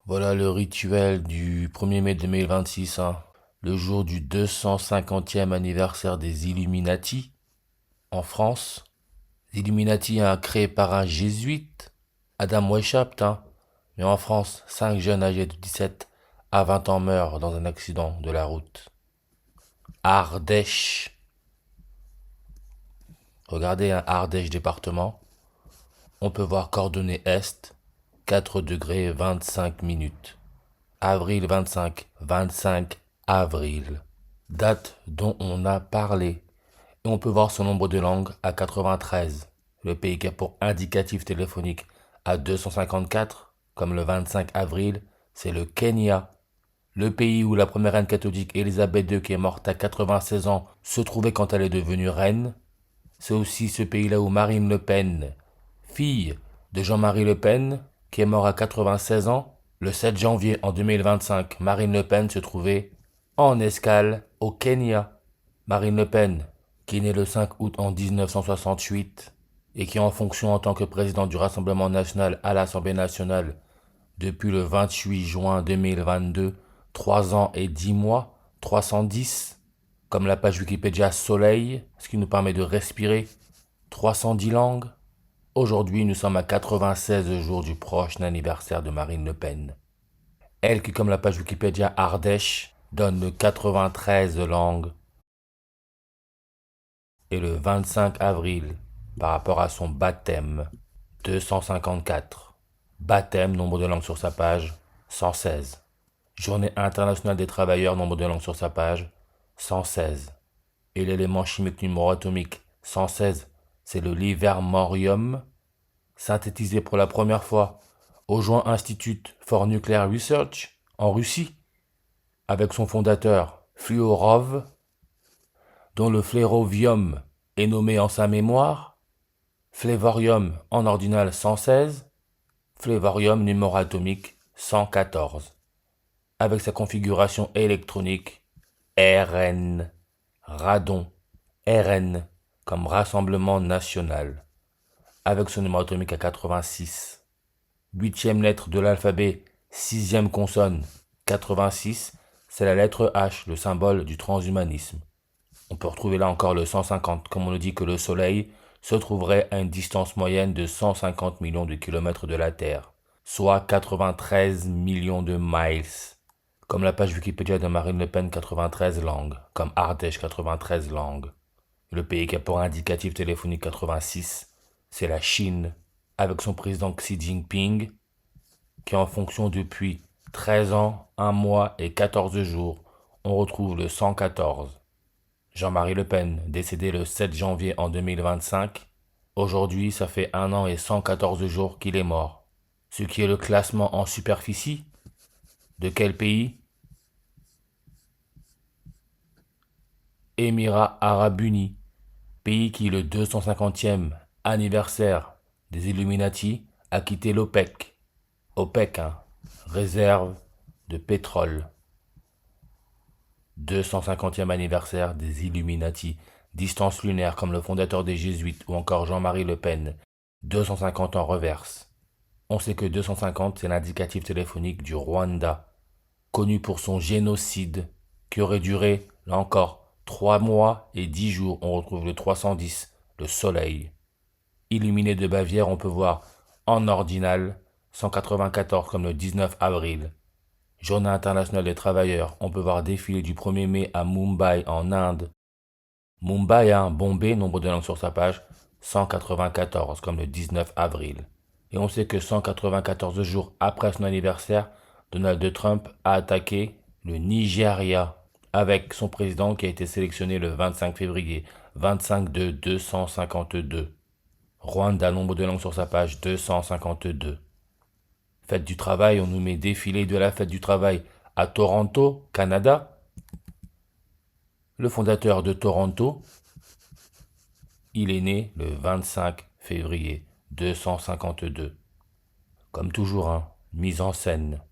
Voilà le rituel du 1er mai 2026, hein. Le jour du 250e anniversaire des Illuminati en France. Les Illuminati, hein, créé par un jésuite, Adam Weishaupt, hein. Mais en France, 5 jeunes âgés de 17 à 20 ans meurent dans un accident de la route. Ardèche. Regardez un Ardèche département. On peut voir coordonnées Est, 4 degrés 25 minutes. Avril 25, 25 avril. Date dont on a parlé. Et on peut voir son nombre de langues à 93. Le pays qui a pour indicatif téléphonique à 254, comme le 25 avril, c'est le Kenya. Le pays où la première reine catholique Élisabeth II, qui est morte à 96 ans, se trouvait quand elle est devenue reine. C'est aussi ce pays-là où Marine Le Pen, fille de Jean-Marie Le Pen, qui est mort à 96 ans, le 7 janvier en 2025, Marine Le Pen se trouvait en escale au Kenya. Marine Le Pen, qui est née le 5 août en 1968 et qui est en fonction en tant que présidente du Rassemblement national à l'Assemblée nationale depuis le 28 juin 2022, 3 ans et 10 mois, 310, comme la page Wikipédia Soleil, ce qui nous permet de respirer, 310 langues. Aujourd'hui, nous sommes à 96 jours du prochain anniversaire de Marine Le Pen. Elle qui, comme la page Wikipédia Ardèche, donne le 93 langues. Et le 25 avril, par rapport à son baptême, 254. Baptême, nombre de langues sur sa page, 116. Journée internationale des travailleurs, nombre de langues sur sa page, 116. Et l'élément chimique numéro atomique, 116, c'est le livermorium, synthétisé pour la première fois au Joint Institute for Nuclear Research en Russie, avec son fondateur Fluorov, dont le flérovium est nommé en sa mémoire, flévorium en ordinal 116, flévorium numéro atomique 114, avec sa configuration électronique RN, radon, RN, comme Rassemblement National, avec son numéro atomique à 86. Huitième lettre de l'alphabet, sixième consonne, 86, c'est la lettre H, le symbole du transhumanisme. On peut retrouver là encore le 150, comme on nous dit que le Soleil se trouverait à une distance moyenne de 150 millions de kilomètres de la Terre, soit 93 millions de miles. Comme la page Wikipédia de Marine Le Pen, 93 langues, comme Ardèche, 93 langues. Le pays qui a pour indicatif téléphonique 86, c'est la Chine, avec son président Xi Jinping, qui est en fonction depuis 13 ans, 1 mois et 14 jours. On retrouve le 114. Jean-Marie Le Pen, décédé le 7 janvier en 2025. Aujourd'hui, ça fait 1 an et 114 jours qu'il est mort. Ce qui est le classement en superficie. De quel pays? Émirats Arabes Unis. Pays qui, le 250e anniversaire des Illuminati, a quitté l'OPEC. OPEC, hein, réserve de pétrole. 250e anniversaire des Illuminati, distance lunaire comme le fondateur des Jésuites ou encore Jean-Marie Le Pen, 250 en reverse. On sait que 250 c'est l'indicatif téléphonique du Rwanda, connu pour son génocide qui aurait duré, là encore, 3 mois et 10 jours. On retrouve le 310, le soleil. Illuminé de Bavière, on peut voir en ordinal 194 comme le 19 avril. Journée internationale des travailleurs, on peut voir défiler du 1er mai à Mumbai en Inde. Mumbai a un Bombay, nombre de langues sur sa page, 194 comme le 19 avril. Et on sait que 194 jours après son anniversaire, Donald Trump a attaqué le Nigeria avec son président qui a été sélectionné le 25 février, 25 de 252. Rwanda, nombre de langues sur sa page, 252. Fête du travail, on nous met défilé de la fête du travail à Toronto, Canada. Le fondateur de Toronto, il est né le 25 février 252. Comme toujours, hein, mise en scène.